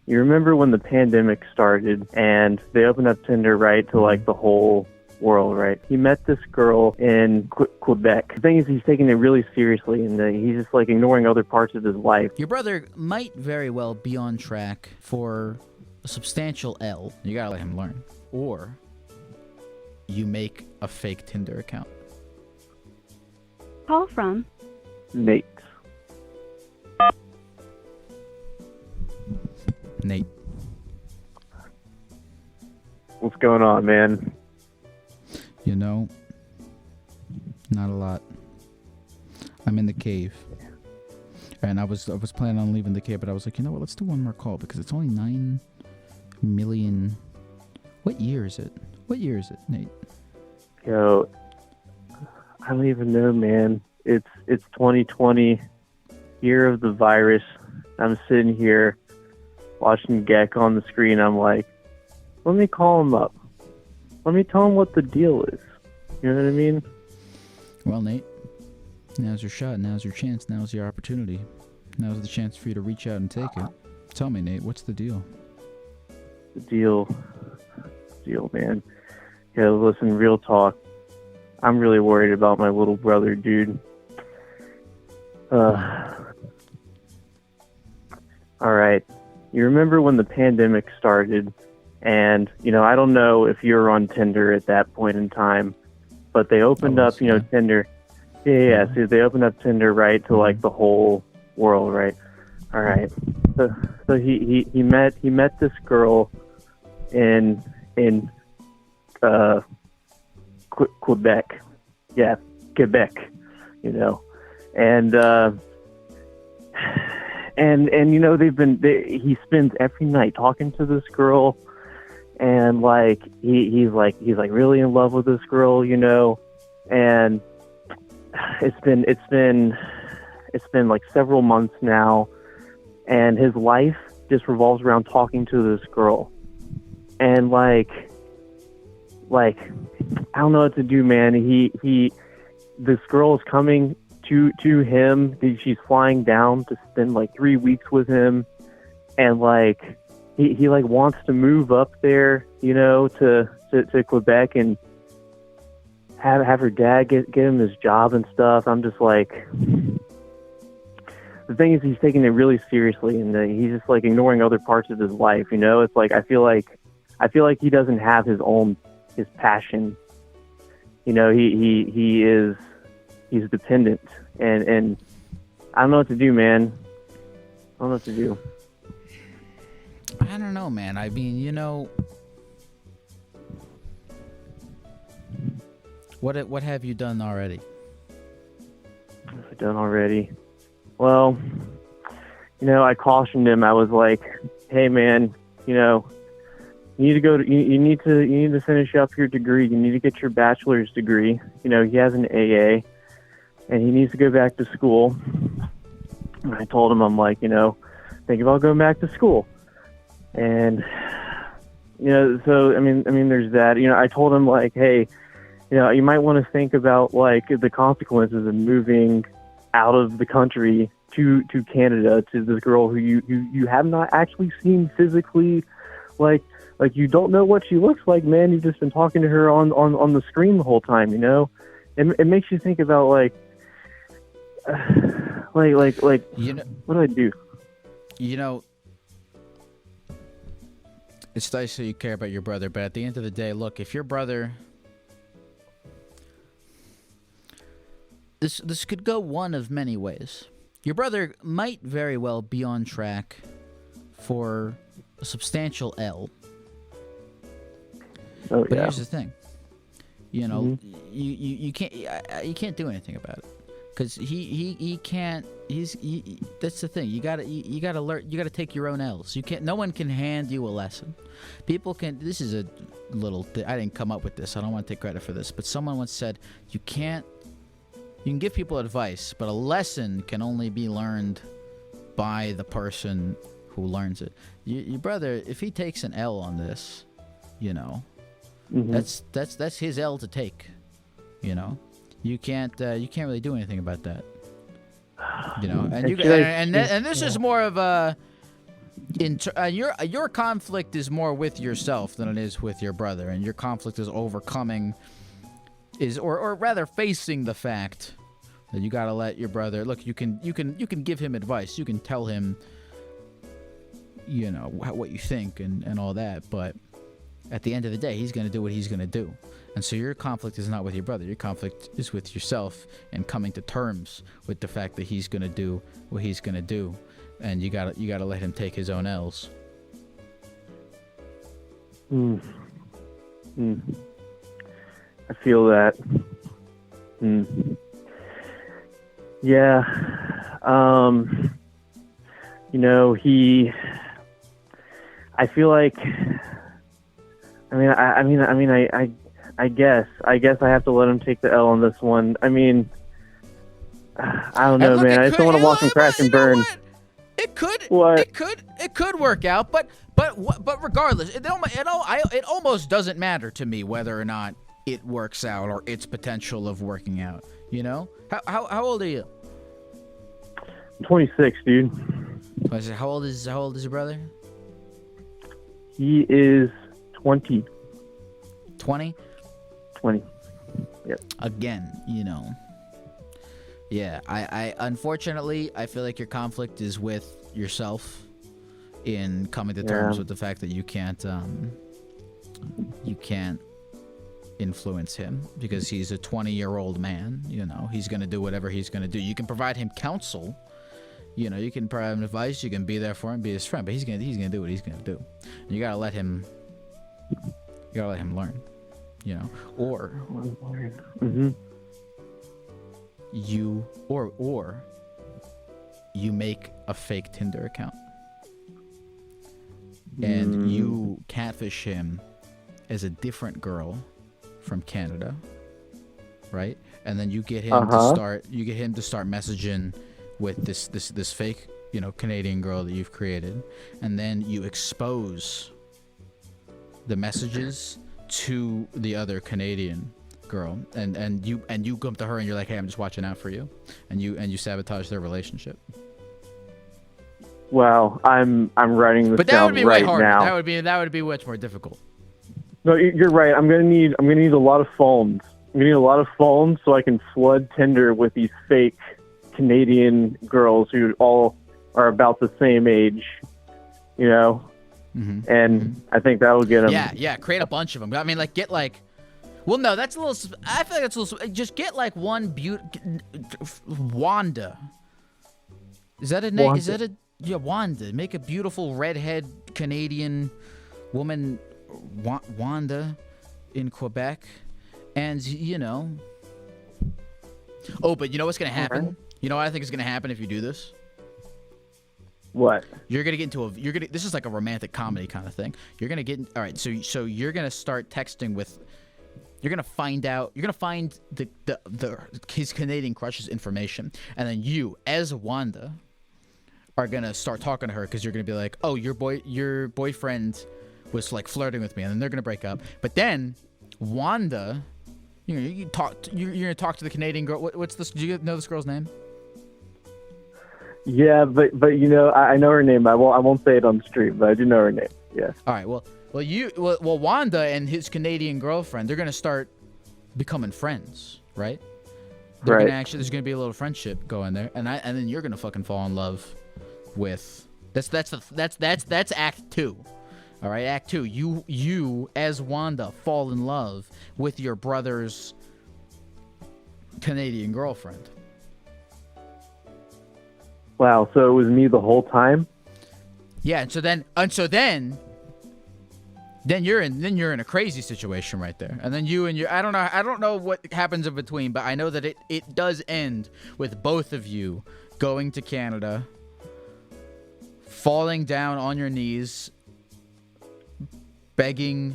You remember when the pandemic started and they opened up Tinder, right, to like the whole world, right? He met this girl in Quebec. The thing is, he's taking it really seriously, and he's just like ignoring other parts of his life. Your brother might very well be on track for a substantial L. You gotta let him learn. Or you make a fake Tinder account. Call from Nate. Nate. What's going on, man? You know, not a lot. I'm in the cave. And I was planning on leaving the cave, but I was like, you know what, let's do one more call because it's only 9 million. What year is it? What year is it, Nate? Yo, I don't even know, man. It's 2020, year of the virus. I'm sitting here watching Geck on the screen. I'm like, let me call him up. Let me tell him what the deal is. You know what I mean? Well, Nate, now's your shot. Now's your chance. Now's your opportunity. Now's the chance for you to reach out and take it. Tell me, Nate, what's the deal? The deal, man. Yeah, listen, real talk. I'm really worried about my little brother, dude. All right. You remember when the pandemic started? And, you know, I don't know if you were on Tinder at that point in time, but they opened up, you know, Tinder. Yeah. So they opened up Tinder, right, to like the whole world, right? All right. So he met this girl in Quebec. Yeah, Quebec, you know. And you know, he spends every night talking to this girl. And like he's really in love with this girl, you know, and it's been like several months now, and his life just revolves around talking to this girl, and like I don't know what to do, man. This girl is coming to him. She's flying down to spend like 3 weeks with him, and like. He like wants to move up there, you know, to Quebec and have her dad get him his job and stuff. I'm just like, the thing is, he's taking it really seriously, and he's just like ignoring other parts of his life. You know, it's like I feel like he doesn't have his passion. You know, he's dependent, and I don't know what to do, man. I don't know what to do. I don't know, man. I mean, you know, what have you done already? What have I done already? Well, you know, I cautioned him. I was like, "Hey, man, you know, you need to go. You need to finish up your degree. You need to get your bachelor's degree. You know, he has an AA, and he needs to go back to school." And I told him, I'm like, you know, think about going back to school. And, you know, so, I mean, there's that. You know, I told him, like, hey, you know, you might want to think about, like, the consequences of moving out of the country to Canada to this girl who you have not actually seen physically. Like you don't know what she looks like, man. You've just been talking to her on the screen the whole time, you know? It makes you think about, like, you know, what do I do? You know, it's nice that you care about your brother, but at the end of the day, look, if your brother... This could go one of many ways. Your brother might very well be on track for a substantial L. Oh, but yeah. Here's the thing. You know, you can't do anything about it. Because he can't. That's the thing. You gotta learn. You gotta take your own L's. You can't. No one can hand you a lesson. People can. This is a little. I didn't come up with this. I don't want to take credit for this. But someone once said, you can't. You can give people advice, but a lesson can only be learned by the person who learns it. Your brother, if he takes an L on this, you know, that's his L to take. You know. You can't really do anything about that, you know. And this is more of a, Your conflict is more with yourself than it is with your brother, and your conflict is overcoming, or rather facing the fact that you gotta let your brother look. You can give him advice. You can tell him, what you think and all that. But at the end of the day, he's gonna do what he's gonna do. And so your conflict is not with your brother. Your conflict is with yourself and coming to terms with the fact that he's gonna do what he's gonna do, and you gotta let him take his own L's. I feel that. Yeah. I feel like. I guess I have to let him take the L on this one. I mean, I don't know, man. I just don't want to watch him crash and burn. It could. What? It could work out, but regardless, it almost doesn't matter to me whether or not it works out or its potential of working out. How old are you? I'm 26, dude. How old is your brother? He is 20. 20? 20. Yep. Again, Yeah, I unfortunately, I feel like your conflict is with yourself in coming to terms with the fact that you can't influence him because he's a 20-year-old man. He's going to do whatever he's going to do. You can provide him counsel. You can provide him advice. You can be there for him, be his friend, but he's gonna do what he's gonna do. And you gotta let him learn. Or you make a fake Tinder account and you catfish him as a different girl from Canada, right? And then you get him to start messaging with this fake, Canadian girl that you've created, and then you expose the messages to the other Canadian girl, and you come to her and you're like, hey, I'm just watching out for you, and you sabotage their relationship. Wow, I'm writing this down right now. But that would be way harder. That would be much more difficult. No, you're right. I'm gonna need a lot of phones. I'm gonna need a lot of phones so I can flood Tinder with these fake Canadian girls who all are about the same age, and I think that will get them. Yeah, create a bunch of them. I mean, get well, no, that's a little. I feel like that's a little. Just get one Wanda. Is that a name? Is that a Wanda? Make a beautiful redhead Canadian woman, Wanda, in Quebec, and Oh, but you know what's gonna happen? Right. You know what I think is gonna happen if you do this? What? You're gonna get into this is like a romantic comedy kind of thing. You're gonna get all right. So you're gonna start texting with. You're gonna find his Canadian crush's information, and then you, as Wanda, are gonna start talking to her because you're gonna be like, oh, your boyfriend was flirting with me, and then they're gonna break up. But then Wanda. You're gonna talk to the Canadian girl. What's this? Do you know this girl's name? Yeah, but I know her name. I won't say it on the stream, but I do know her name. Yeah. All right. Well, Wanda and his Canadian girlfriend, they're gonna start becoming friends, right? They're gonna there's gonna be a little friendship going there, and then you're gonna fucking fall in love with. That's Act 2. All right, Act 2. You as Wanda fall in love with your brother's Canadian girlfriend. Wow, so it was me the whole time? Yeah, and so then you're in a crazy situation right there. And then I don't know what happens in between, but I know that it does end with both of you going to Canada, falling down on your knees, begging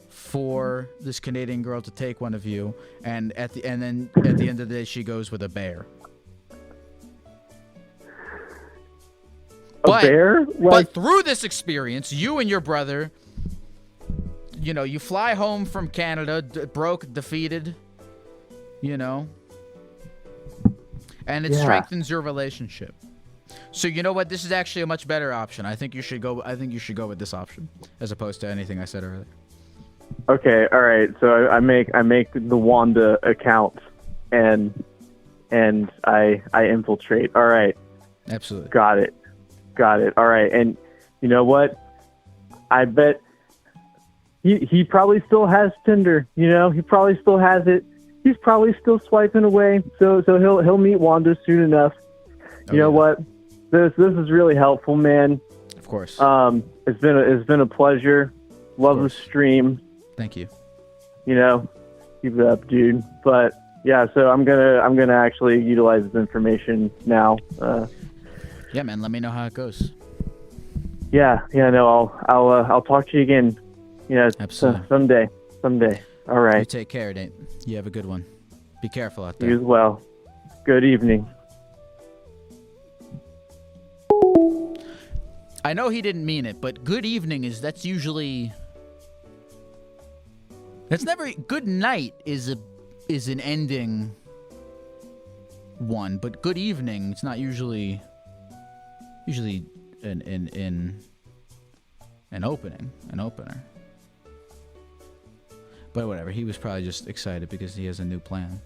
for this Canadian girl to take one of you, and then at the end of the day she goes with a bear. Bear? But through this experience, you and your brother, you fly home from Canada, broke, defeated, and it strengthens your relationship. So you know what? This is actually a much better option. I think you should go. I think you should go with this option as opposed to anything I said earlier. Okay, all right. So I make the Wanda account, and I infiltrate. All right. Absolutely. Got it. All right. And you know what? I bet he probably still has Tinder. You know, he probably still has it. He's probably still swiping away. So he'll meet Wanda soon enough. You know what? This is really helpful, man. Of course. It's been a pleasure. Love the stream. Thank you. You know, keep it up, dude. But yeah, so I'm gonna actually utilize this information now. Yeah, man. Let me know how it goes. Yeah. No, I'll talk to you again. You know, absolutely. Someday. All right. You take care, Nate. You have a good one. Be careful out there. You as well. Good evening. I know he didn't mean it, but good evening that's usually. That's never good night is an ending one, but good evening it's not usually an opener. But whatever, he was probably just excited because he has a new plan.